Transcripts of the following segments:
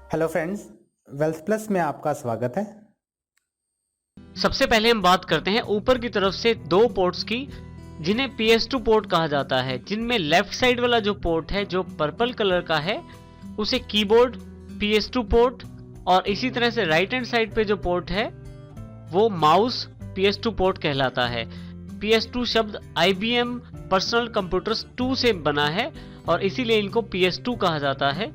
Hello friends, wealth plus में आपका स्वागत है। सबसे पहले हम बात करते हैं ऊपर की तरफ से दो पोर्ट्स की, जिन्हें PS2 पोर्ट कहा जाता है। जिनमें लेफ्ट साइड वाला जो पोर्ट है जो पर्पल कलर का है उसे कीबोर्ड PS2 पोर्ट, और इसी तरह से राइट हैंड साइड पे जो पोर्ट है वो माउस PS2 पोर्ट कहलाता है। PS2 शब्द IBM पर्सनल कंप्यूटर्स 2 से बना है और इसीलिए इनको PS2 कहा जाता है।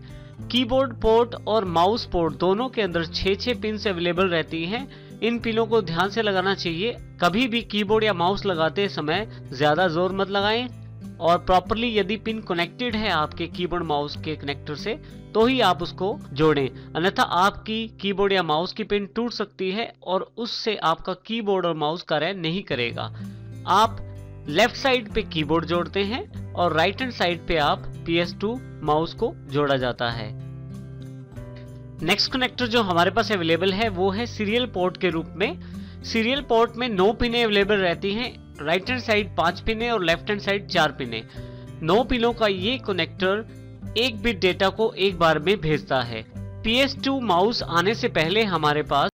कीबोर्ड पोर्ट और माउस पोर्ट दोनों के अंदर 6 पिन्स अवेलेबल रहती हैं। इन पिनों को ध्यान से लगाना चाहिए। कभी भी कीबोर्ड या माउस लगाते समय ज्यादा जोर मत लगाएं, और प्रॉपरली यदि पिन कनेक्टेड है आपके कीबोर्ड माउस के कनेक्टर से तो ही आप उसको जोड़ें, अन्यथा आपकी कीबोर्ड या माउस की पिन टूट सकती है और उससे आपका कीबोर्ड और माउस कार्य नहीं करेगा। आप लेफ्ट साइड पे कीबोर्ड जोड़ते हैं और राइट हैंड साइड पे आप PS2 माउस को जोड़ा जाता है। नेक्स्ट कनेक्टर जो हमारे पास अवेलेबल है वो है सीरियल पोर्ट के रूप में। सीरियल पोर्ट में 9 पिनें अवेलेबल रहती हैं। राइट हैंड साइड 5 पिनें और लेफ्ट हैंड साइड 4 पिनें। 9 पिनों का ये कनेक्टर 1 बिट डेटा को एक बार में भेजता है। PS2 माउस आने से पहले हमारे पास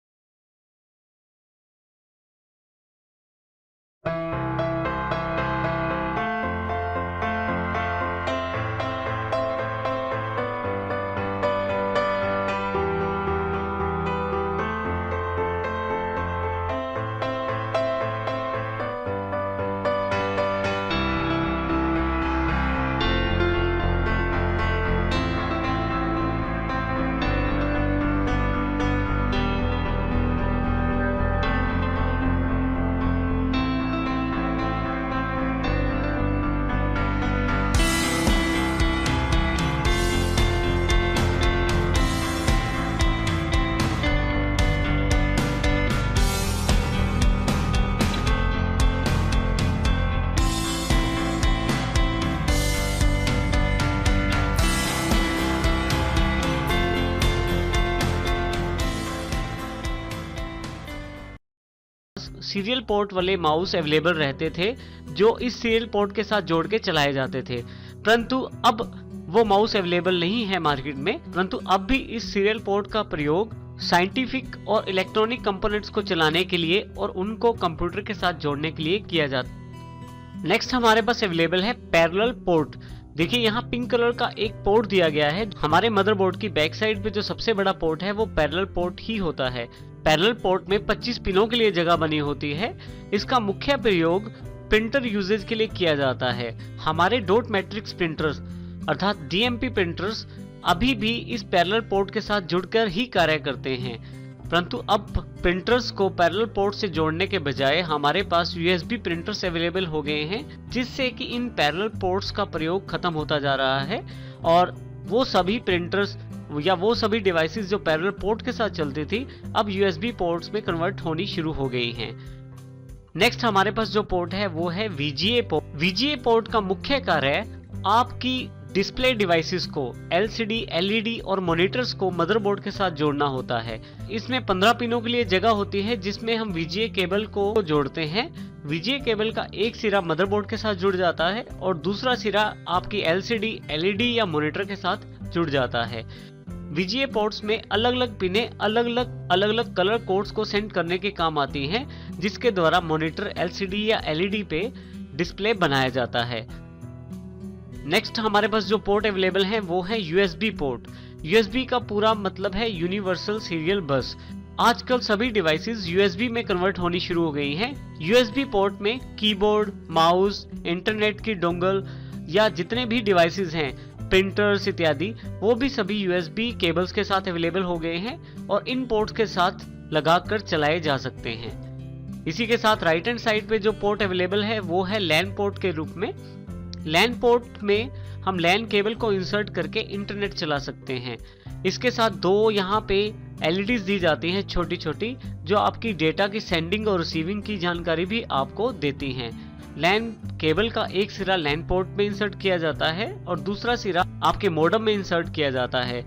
सीरियल पोर्ट वाले माउस अवेलेबल रहते थे जो इस सीरियल पोर्ट के साथ जोड़ के चलाए जाते थे, परंतु अब वो माउस अवेलेबल नहीं है मार्केट में। परंतु अब भी इस सीरियल पोर्ट का प्रयोग साइंटिफिक और इलेक्ट्रॉनिक कंपोनेंट्स को चलाने के लिए और उनको कंप्यूटर के साथ जोड़ने के लिए किया जाता है। नेक्स्ट हमारे पास अवेलेबल है पैरेलल पोर्ट। देखिए यहाँ पिंक कलर का एक पोर्ट दिया गया है। हमारे मदरबोर्ड की बैक साइड पे जो सबसे बड़ा पोर्ट है वो पैरेलल पोर्ट ही होता है। पैरेलल पोर्ट में 25 पिनों के लिए जगह बनी होती है। इसका मुख्य प्रयोग प्रिंटर यूजेज के लिए किया जाता है। हमारे डॉट मैट्रिक्स प्रिंटर्स अर्थात DMP प्रिंटर्स अभी भी इस पैरेलल पोर्ट के साथ जुड़कर ही कार्य करते हैं, परंतु अब प्रिंटर्स को पैरेलल पोर्ट से जोड़ने के बजाय हमारे पास USB प्रिंटर्स अवेलेबल हो गए हैं, जिससे कि इन पैरेलल पोर्ट्स का प्रयोग खत्म होता जा रहा है और वो सभी प्रिंटर्स या वो सभी डिवाइसेस जो पैरेलल पोर्ट के साथ चलती थी अब USB पोर्ट्स में कन्वर्ट होनी शुरू हो गई हैं। नेक्स्ट हमारे पास जो पोर्ट है वो है VGA पोर्ट। VGA पोर्ट का मुख्य कार्य आपकी डिस्प्ले डिवाइसेस को LCD, LED और मॉनिटर्स को मदरबोर्ड के साथ जोड़ना होता है। इसमें 15 पिनों के लिए जगह होती है जिसमें हम VGA केबल को जोड़ते हैं। VGA केबल का एक सिरा मदरबोर्ड के साथ जुड़ जाता है और दूसरा सिरा आपकी LCD, LED या मॉनिटर के साथ जुड़ जाता है। VGA पोर्ट्स में अलग अलग पिनें अलग अलग कलर कोड्स को सेंड करने के काम आती हैं, जिसके द्वारा मॉनिटर, LCD या LED पे डिस्प्ले बनाया जाता है। नेक्स्ट हमारे पास जो पोर्ट अवेलेबल है वो है USB पोर्ट। USB का पूरा मतलब है यूनिवर्सल सीरियल बस। आजकल सभी डिवाइसेस USB में कन्वर्ट होनी शुरू हो गई हैं। USB पोर्ट में कीबोर्ड, माउस, इंटरनेट की डोंगल या जितने भी डिवाइसेस हैं, प्रिंटर्स इत्यादि, वो भी सभी USB केबल्स के साथ अवेलेबल हो गए हैं और इन पोर्ट्स के साथ लगाकर चलाए जा सकते हैं। इसी के साथ राइट हैंड साइड पे जो पोर्ट अवेलेबल है वो है LAN पोर्ट के रूप में। LAN पोर्ट में हम LAN केबल को इंसर्ट करके इंटरनेट चला सकते हैं। इसके साथ दो यहाँ पे LEDs दी जाती हैं छोटी छोटी, जो आपकी डेटा की सेंडिंग और रिसीविंग की जानकारी भी आपको देती हैं। LAN केबल का एक सिरा LAN पोर्ट में इंसर्ट किया जाता है और दूसरा सिरा आपके मॉडेम में इंसर्ट किया जाता है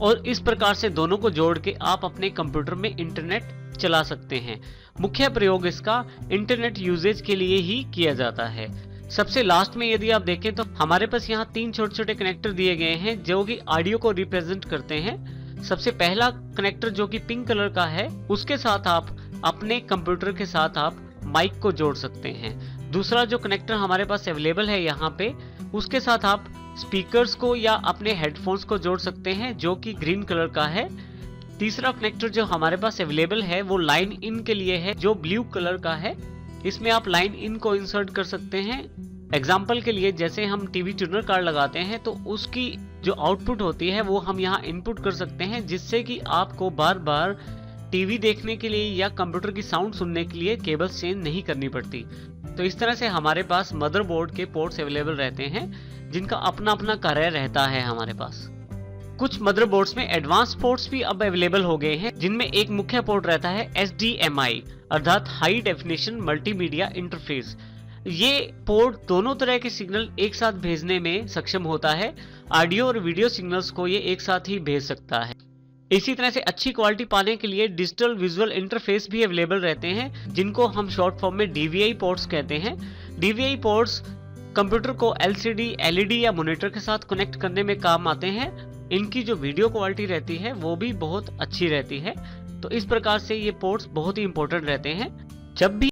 और इस प्रकार से दोनों को जोड़ के आप अपने कंप्यूटर में इंटरनेट चला सकते हैं। मुख्य प्रयोग इसका इंटरनेट यूजेज के लिए ही किया जाता है। सबसे लास्ट में यदि आप देखें तो हमारे पास यहाँ 3 छोटे छोटे कनेक्टर दिए गए हैं जो कि ऑडियो को रिप्रेजेंट करते हैं। सबसे पहला कनेक्टर जो कि पिंक कलर का है, उसके साथ आप अपने कंप्यूटर के साथ आप माइक को जोड़ सकते हैं। दूसरा जो कनेक्टर हमारे पास अवेलेबल है यहाँ पे, उसके साथ आप स्पीकर्स को या अपने हेडफोन्स को जोड़ सकते हैं, जो कि ग्रीन कलर का है। तीसरा कनेक्टर जो हमारे पास अवेलेबल है वो लाइन इन के लिए है, जो ब्लू कलर का है। इसमें आप लाइन इन को इंसर्ट कर सकते हैं। एग्जाम्पल के लिए जैसे हम टीवी ट्यूनर कार्ड लगाते हैं तो उसकी जो आउटपुट होती है वो हम यहाँ इनपुट कर सकते हैं, जिससे कि आपको बार बार टीवी देखने के लिए या कंप्यूटर की साउंड सुनने के लिए केबल्स चेंज नहीं करनी पड़ती। तो इस तरह से हमारे पास मदरबोर्ड के पोर्ट्स अवेलेबल रहते हैं, जिनका अपना अपना कार्य रहता है हमारे पास। कुछ मदरबोर्ड्स में एडवांस पोर्ट्स भी अब अवेलेबल हो गए हैं, जिनमें एक मुख्य पोर्ट रहता है HDMI अर्थात हाई डेफिनेशन मल्टीमीडिया इंटरफेस। ये पोर्ट दोनों तरह के सिग्नल एक साथ भेजने में सक्षम होता है। ऑडियो और वीडियो सिग्नल्स को ये एक साथ ही भेज सकता है। इसी तरह से अच्छी क्वालिटी पाने के लिए डिजिटल विजुअल इंटरफेस भी अवेलेबल रहते हैं, जिनको हम शॉर्ट फॉर्म में DVI पोर्ट्स कहते हैं। DVI पोर्ट्स कंप्यूटर को LCD, LED या मॉनिटर के साथ कनेक्ट करने में काम आते हैं। इनकी जो वीडियो क्वालिटी रहती है वो भी बहुत अच्छी रहती है। तो इस प्रकार से ये पोर्ट्स बहुत ही इंपॉर्टेंट रहते हैं। जब भी